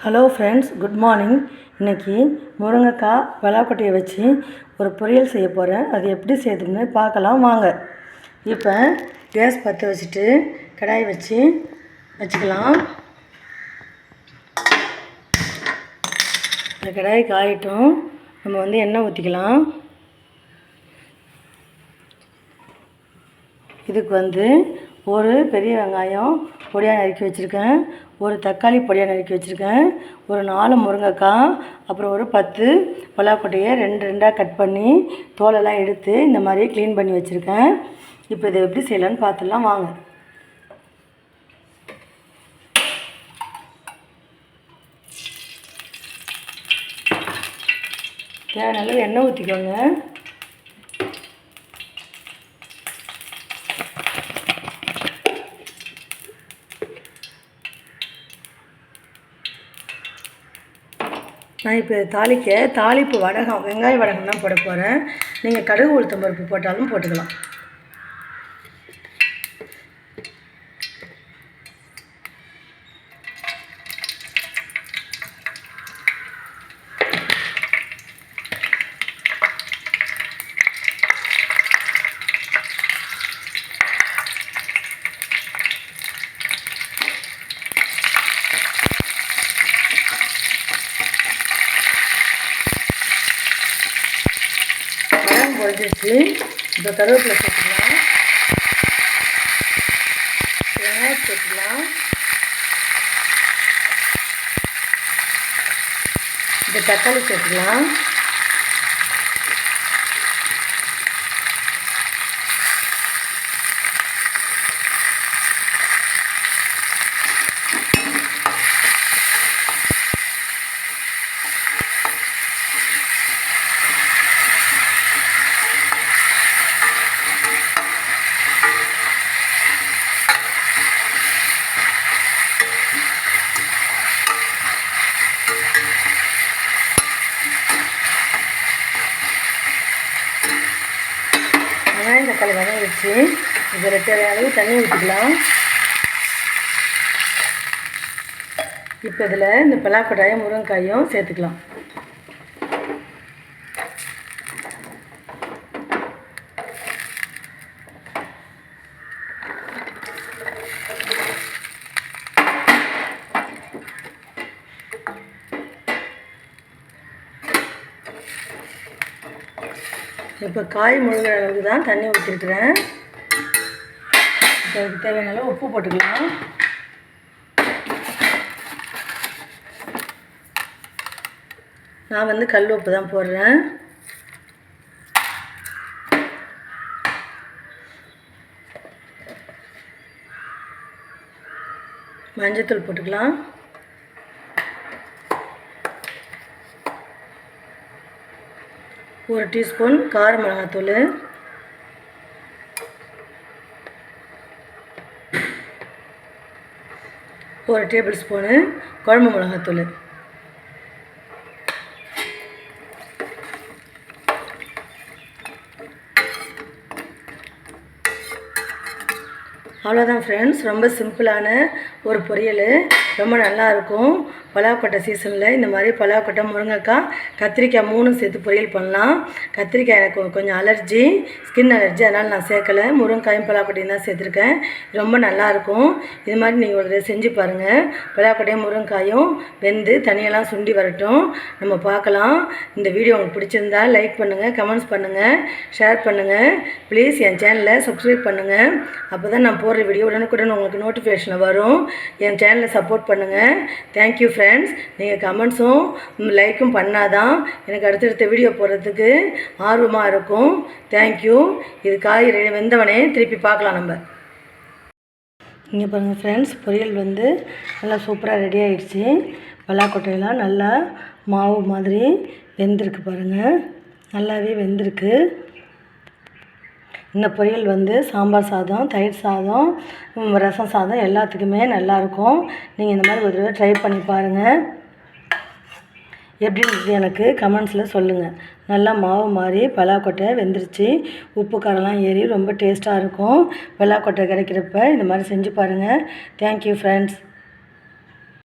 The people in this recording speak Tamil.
Hello friends, good morning. இன்றைக்கி முருங்கைக்காய் பலாக்கொட்டையை வச்சு ஒரு பொரியல் செய்ய போகிறேன். அது எப்படி செய்யுதுன்னு பார்க்கலாம் வாங்க. இப்போ கேஸ் பற்ற வச்சுட்டு கடாய் வச்சுக்கலாம். இந்த கடாய் காயட்டும். நம்ம எண்ணெய் ஊற்றிக்கலாம். இதுக்கு ஒரு பெரிய வெங்காயம் பொடியாக நறுக்கி வச்சுருக்கேன், ஒரு தக்காளி பொடியாக நறுக்கி வச்சுருக்கேன், ஒரு 4 முருங்கைக்காய், அப்புறம் ஒரு 10 பலாக்கொட்டையை ரெண்டாக கட் பண்ணி தோலெல்லாம் எடுத்து இந்த மாதிரி க்ளீன் பண்ணி வச்சுருக்கேன். இப்போ இதை எப்படி செய்யலான்னு பார்த்துடலாம் வாங்க. தேவையான அளவு எண்ணெய் ஊற்றிக்கோங்க. நான் இப்போ தாளிப்பு வடகம், வெங்காய வடகம் தான் போட போகிறேன். நீங்கள் கடுகு உளுத்தம் பருப்பு போட்டாலும் போட்டுக்கலாம். பொரிஞ்சிச்சு. இப்போ கருவேப்பிலை சேர்த்துக்கலாம், வெங்காயம் சேர்த்துக்கலாம், இப்போ தக்காளி சேர்த்துக்கலாம், தக்காளி வதங்கிடுச்சு. இப்போ தேவையான அளவு தண்ணி ஊற்றிக்கலாம். இப்போ இதில் இந்த பலாக்கொட்டையும் முருங்கைக்காயும் சேர்த்துக்கலாம். இப்போ காய் முழுகிற அளவுக்கு தான் தண்ணி ஊற்றிருக்கிறேன். இப்போ அதுக்கு தேவையான அளவு உப்பு போட்டுக்கலாம். நான் கல் உப்பு தான் போடுறேன். மஞ்சத்தூள் போட்டுக்கலாம். ஒரு டீஸ்பூன் கார மிளகாத்தூள், ஒரு டேபிள் ஸ்பூனு குழம்பு மிளகாத்தூள், அவ்வளோதான் ஃப்ரெண்ட்ஸ். ரொம்ப சிம்பிளான ஒரு பொரியல், ரொம்ப நல்லாயிருக்கும். பலாக்கொட்டை சீசனில் இந்த மாதிரி பலாக்கொட்டை, முருங்கைக்காய், கத்திரிக்காய் 3 சேர்த்து பொரியல் பண்ணலாம். கத்திரிக்காய் எனக்கு கொஞ்சம் அலர்ஜி, ஸ்கின் அலர்ஜி, அதனால் நான் சேர்க்கலை. முருங்கைக்காயும் பலாக்கொட்டையும் தான் சேர்த்துருக்கேன். ரொம்ப நல்லாயிருக்கும். இது மாதிரி நீங்கள் ஒரு செஞ்சு பாருங்கள். பலாக்கொட்டையும் முருங்கைக்காயும் வெந்து தனியெல்லாம் சுண்டி வரட்டும், நம்ம பார்க்கலாம். இந்த வீடியோ உங்களுக்கு பிடிச்சிருந்தா லைக் பண்ணுங்கள், கமெண்ட்ஸ் பண்ணுங்கள், ஷேர் பண்ணுங்கள். ப்ளீஸ் என் சேனலை சப்ஸ்கிரைப் பண்ணுங்கள். அப்போ தான் நான் போடுற வீடியோ உடனுக்குடன் உங்களுக்கு நோட்டிஃபிகேஷன் வரும். என் சேனலை சப்போர்ட் பண்ணுங்கள். Thank you friends. நீங்கள் கமெண்ட்ஸும் லைக்கும் பண்ணாதான் எனக்கு அடுத்தடுத்த வீடியோ போடுறதுக்கு ஆர்வமாக இருக்கும். தேங்க்யூ. இது காய் வெந்தவனே திருப்பி பார்க்கலாம் நம்ம. இங்கே பாருங்கள் ஃப்ரெண்ட்ஸ், பொரியல் நல்லா சூப்பராக ரெடி ஆகிடுச்சு. பலாக்கொட்டையெல்லாம் நல்லா மாவு மாதிரி வெந்திருக்கு பாருங்கள், நல்லாவே வெந்திருக்கு. இந்த பொரியல் சாம்பார் சாதம், தயிர் சாதம், ரசம் சாதம் எல்லாத்துக்குமே நல்லாயிருக்கும். நீங்கள் இந்த மாதிரி ஒரு தடவை ட்ரை பண்ணி பாருங்கள். எப்படி இருந்துச்சு எனக்கு கமெண்ட்ஸில் சொல்லுங்கள். நல்லா மாவு மாதிரி பலாக்கொட்டை வெந்துருச்சு. உப்பு காரம்லாம் ஏறி ரொம்ப டேஸ்ட்டாக இருக்கும். பலாக்கொட்டை கிடைக்கிறப்ப இந்த மாதிரி செஞ்சு பாருங்கள். Thank you friends.